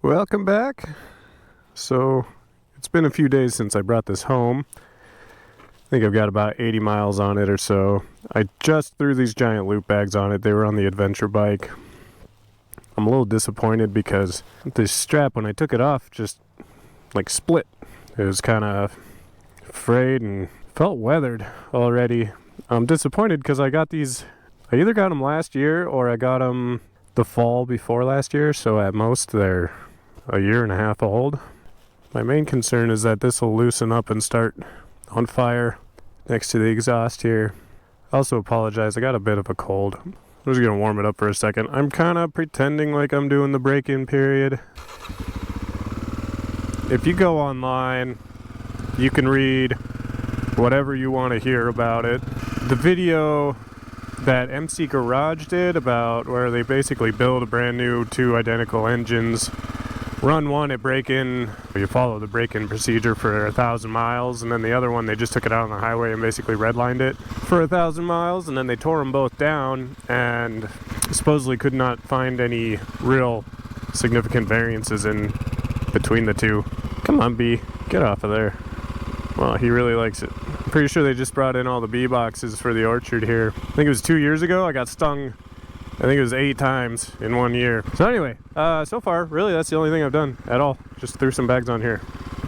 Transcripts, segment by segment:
Welcome back. So it's been a few days since I brought this home. I think I've got about 80 miles on it or so. I just threw these giant loop bags on it. They were on the adventure bike. I'm a little disappointed because this strap, when I took it off, just like split. It was kind of frayed and felt weathered already. I'm disappointed because I either got them last year or I got them the fall before last year, so at most they're a year and a half old. My main concern is that this will loosen up and start on fire next to the exhaust here. I also apologize, I got a bit of a cold. I'm just gonna warm it up for a second. I'm kind of pretending like I'm doing the break-in period. If you go online, you can read whatever you want to hear about it. The video that MC Garage did about where they basically build a brand new two identical engines, run one at break-in, you follow the break-in procedure for 1,000 miles, and then the other one they just took it out on the highway and basically redlined it for 1,000 miles, and then they tore them both down and supposedly could not find any real significant variances in between the two. Come on, B, get off of there. Well, he really likes it. Pretty sure they just brought in all the bee boxes for the orchard here. I think it was 2 years ago. I got stung, I think it was 8 times in 1 year. So anyway, so far, really that's the only thing I've done at all. Just threw some bags on here.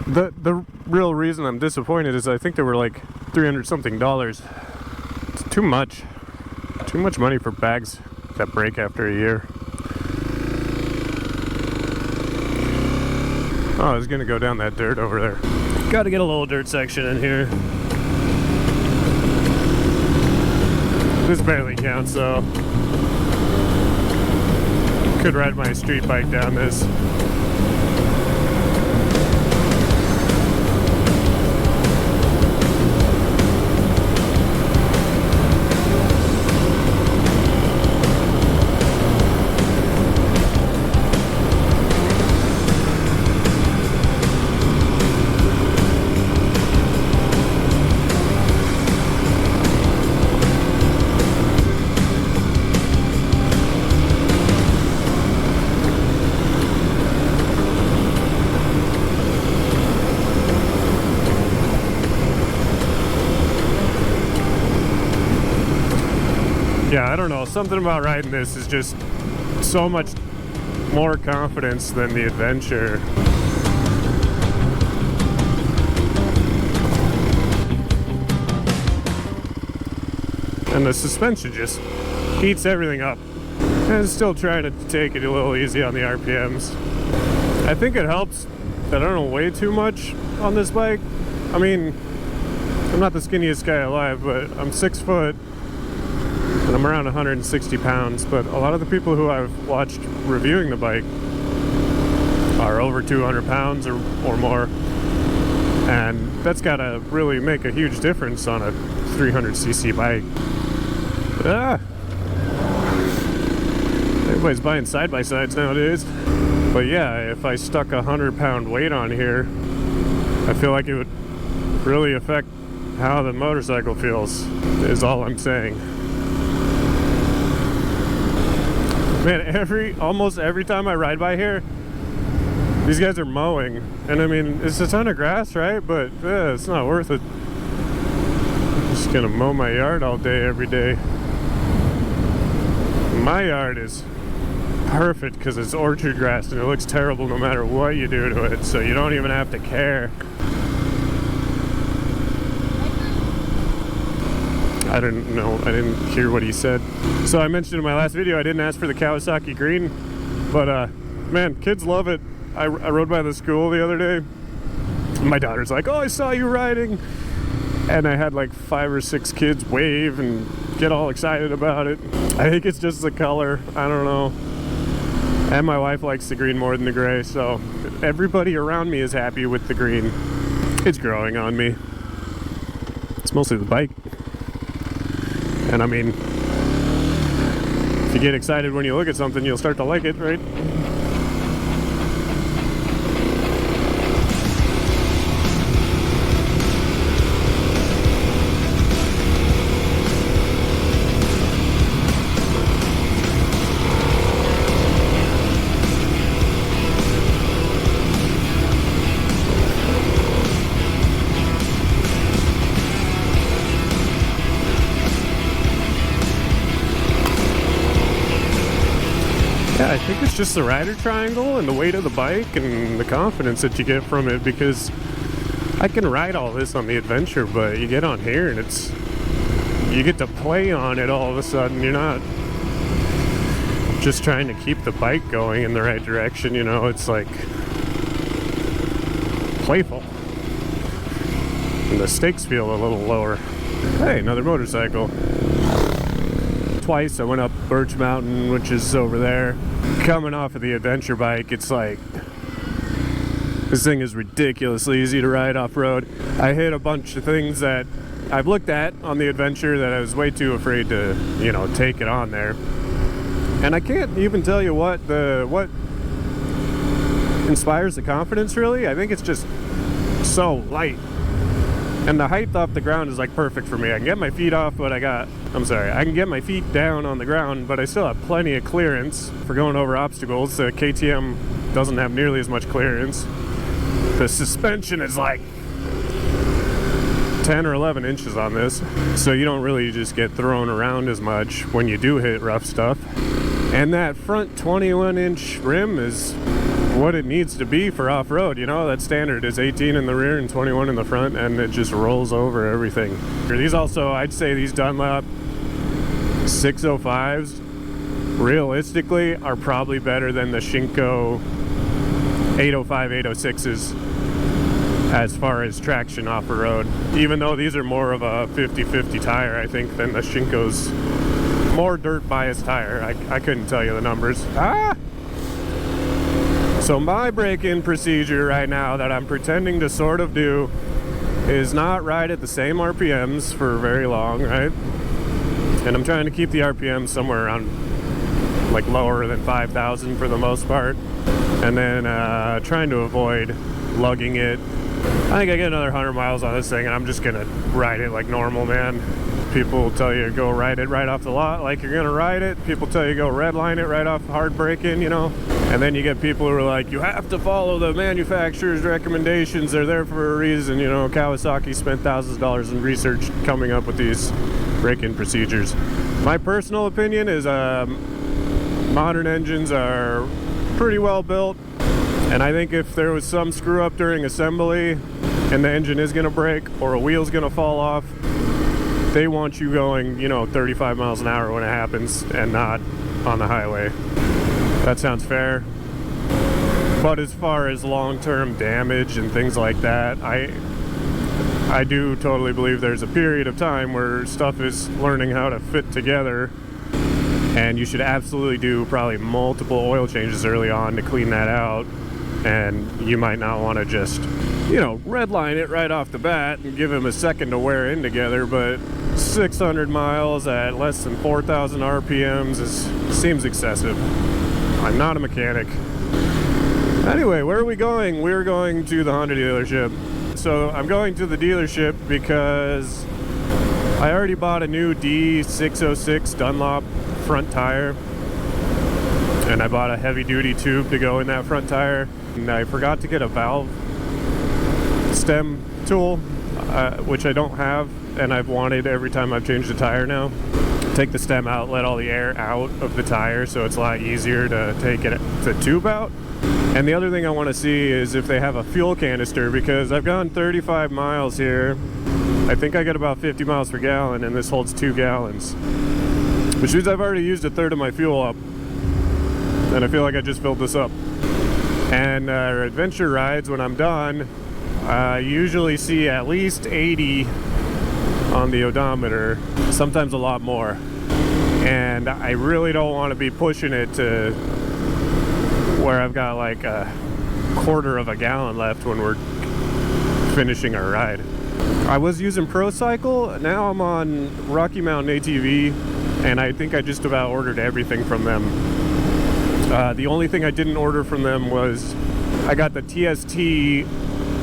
The real reason I'm disappointed is I think they were like $300 something. It's too much. Too much money for bags that break after a year. Oh, I was gonna go down that dirt over there. Gotta get a little dirt section in here. This barely counts though. Could ride my street bike down this. Yeah, I don't know, something about riding this is just so much more confidence than the adventure. And the suspension just heats everything up. And still trying to take it a little easy on the RPMs. I think it helps that I don't weigh too much on this bike. I mean, I'm not the skinniest guy alive, but I'm 6 foot. And I'm around 160 pounds, but a lot of the people who I've watched reviewing the bike are over 200 pounds or more. And that's gotta really make a huge difference on a 300cc bike. But, everybody's buying side-by-sides nowadays. But yeah, if I stuck a 100-pound weight on here, I feel like it would really affect how the motorcycle feels, is all I'm saying. Man, almost every time I ride by here, these guys are mowing. And I mean, it's a ton of grass, right? But it's not worth it. I'm just gonna mow my yard all day, every day. My yard is perfect because it's orchard grass and it looks terrible no matter what you do to it. So you don't even have to care. I don't know, I didn't hear what he said. So I mentioned in my last video I didn't ask for the Kawasaki green, but man, kids love it. I rode by the school the other day. My daughter's like, oh, I saw you riding. And I had like 5 or 6 kids wave and get all excited about it. I think it's just the color, I don't know. And my wife likes the green more than the gray, so everybody around me is happy with the green. It's growing on me. It's mostly the bike. And I mean, if you get excited when you look at something, you'll start to like it, right? it's just the rider triangle and the weight of the bike and the confidence that you get from it, because I can ride all this on the adventure, but you get on here and you get to play on it all of a sudden. You're not just trying to keep the bike going in the right direction, you know, it's like playful. And the stakes feel a little lower. Hey, another motorcycle. Twice I went up Birch Mountain, which is over there. Coming off of the adventure bike, it's like, this thing is ridiculously easy to ride off-road. I hit a bunch of things that I've looked at on the adventure that I was way too afraid to, you know, take it on there. And I can't even tell you what inspires the confidence, really. I think it's just so light. And the height off the ground is like perfect for me. I can get my feet off, but I can get my feet down on the ground, but I still have plenty of clearance for going over obstacles. The KTM doesn't have nearly as much clearance. The suspension is like 10 or 11 inches on this, so you don't really just get thrown around as much when you do hit rough stuff. And that front 21-inch rim is what it needs to be for off-road, you know. That standard is 18 in the rear and 21 in the front, and it just rolls over everything. These also, I'd say these Dunlop 605s realistically are probably better than the Shinko 805, 806s as far as traction off the road, even though these are more of a 50-50 tire, I think, than the Shinko's more dirt biased tire. I couldn't tell you the numbers. So my break-in procedure right now that I'm pretending to sort of do is not ride at the same RPMs for very long, right? And I'm trying to keep the RPMs somewhere around like lower than 5,000 for the most part. And then trying to avoid lugging it. I think I get another 100 miles on this thing and I'm just gonna ride it like normal, man. People tell you to go ride it right off the lot like you're gonna ride it. People tell you to go redline it right off hard braking, you know. And then you get people who are like, you have to follow the manufacturer's recommendations. They're there for a reason, you know. Kawasaki spent thousands of dollars in research coming up with these break-in procedures. My personal opinion is modern engines are pretty well built. And I think if there was some screw up during assembly and the engine is gonna break or a wheel's gonna fall off, they want you going, you know, 35 miles an hour when it happens and not on the highway. That sounds fair. But as far as long-term damage and things like that, I do totally believe there's a period of time where stuff is learning how to fit together, and you should absolutely do probably multiple oil changes early on to clean that out. And you might not want to just, you know, redline it right off the bat and give them a second to wear in together, but 600 miles at less than 4,000 RPMs seems excessive. I'm not a mechanic. Anyway, where are we going? We're going to the Honda dealership. So I'm going to the dealership because I already bought a new D606 Dunlop front tire, and I bought a heavy duty tube to go in that front tire, and I forgot to get a valve stem tool, which I don't have, and I've wanted every time I've changed the tire now. Take the stem out, let all the air out of the tire, so it's a lot easier to take the tube out. And the other thing I want to see is if they have a fuel canister, because I've gone 35 miles here. I think I get about 50 miles per gallon, and this holds 2 gallons, which means I've already used a third of my fuel up, and I feel like I just filled this up. And adventure rides, when I'm done, I usually see at least 80 on the odometer, sometimes a lot more. And I really don't want to be pushing it to where I've got like a quarter of a gallon left when we're finishing our ride. I was using ProCycle, now I'm on Rocky Mountain ATV, and I think I just about ordered everything from them. The only thing I didn't order from them was I got the TST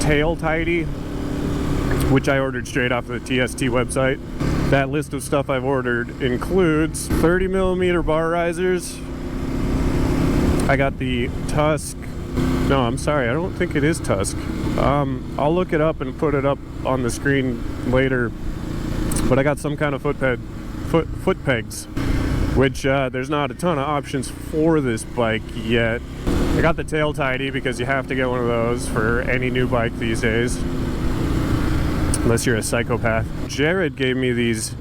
tail tidy, which I ordered straight off the TST website. That list of stuff I've ordered includes 30mm bar risers. I got the Tusk. No, I'm sorry, I don't think it is Tusk. I'll look it up and put it up on the screen later. But I got some kind of foot pegs which there's not a ton of options for this bike yet. I got the tail tidy because you have to get one of those for any new bike these days, unless you're a psychopath. Jared gave me these,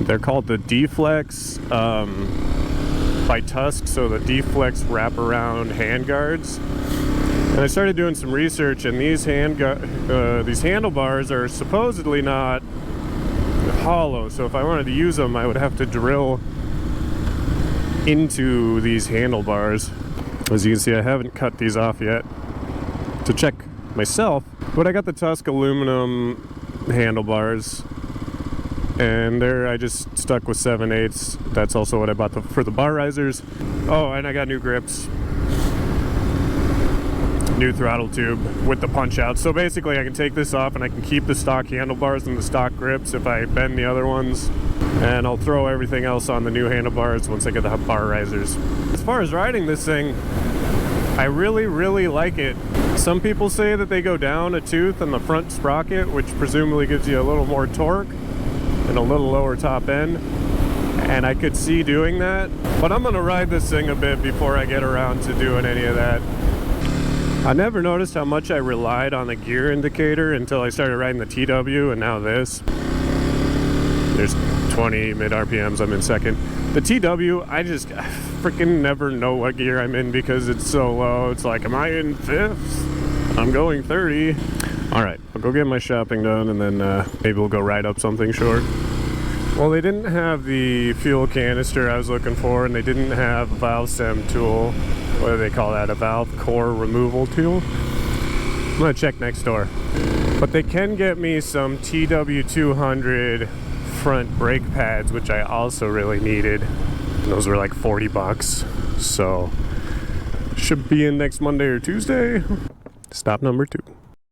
they're called the D-Flex by Tusk, so the D-Flex wraparound handguards. And I started doing some research, and these handlebars are supposedly not hollow, so if I wanted to use them I would have to drill into these handlebars. As you can see, I haven't cut these off yet to check myself, but I got the Tusk aluminum handlebars, and there I just stuck with 7/8. That's also what I bought for the bar risers. Oh, and I got new grips, new throttle tube with the punch out. So basically I can take this off and I can keep the stock handlebars and the stock grips if I bend the other ones, and I'll throw everything else on the new handlebars once I get the bar risers. As far as riding this thing, I really like it. Some people say that they go down a tooth on the front sprocket, which presumably gives you a little more torque and a little lower top end, and I could see doing that, but I'm gonna ride this thing a bit before I get around to doing any of that. I never noticed how much I relied on the gear indicator until I started riding the TW, and now this. There's 20 mid RPMs, I'm in second. The TW, I just freaking never know what gear I'm in because it's so low. It's like, am I in 5th? I'm going 30. All right, I'll go get my shopping done, and then maybe we'll go ride up something short. Well, they didn't have the fuel canister I was looking for, and they didn't have a valve stem tool. What do they call that? A valve core removal tool? I'm gonna check next door. But they can get me some TW200 front brake pads, which I also really needed. Those were like 40 bucks. So, should be in next Monday or Tuesday. Stop number 2.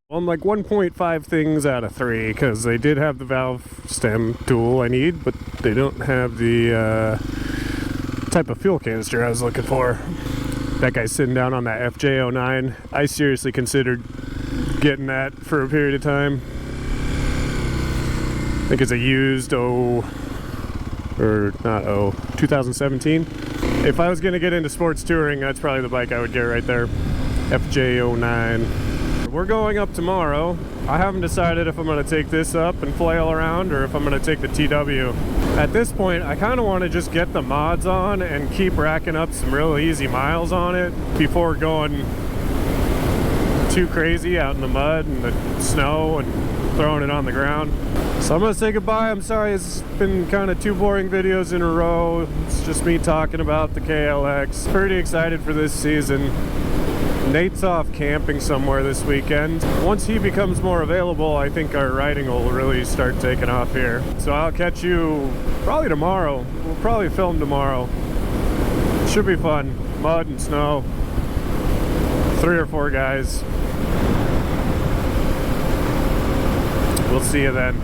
Well, I'm like 1.5 things out of 3, because they did have the valve stem tool I need, but they don't have the type of fuel canister I was looking for. That guy's sitting down on that FJ09. I seriously considered getting that for a period of time. I think it's a used 2017. If I was going to get into sports touring, that's probably the bike I would get right there. FJ09. We're going up tomorrow. I haven't decided if I'm going to take this up and flail around or if I'm going to take the TW. At this point, I kind of want to just get the mods on and keep racking up some real easy miles on it before going too crazy out in the mud and the snow and throwing it on the ground. So I'm going to say goodbye. I'm sorry it's been kind of 2 boring videos in a row. It's just me talking about the KLX. Pretty excited for this season. Nate's off camping somewhere this weekend. Once he becomes more available, I think our riding will really start taking off here. So I'll catch you probably tomorrow. We'll probably film tomorrow. Should be fun. Mud and snow. 3 or 4 guys. We'll see you then.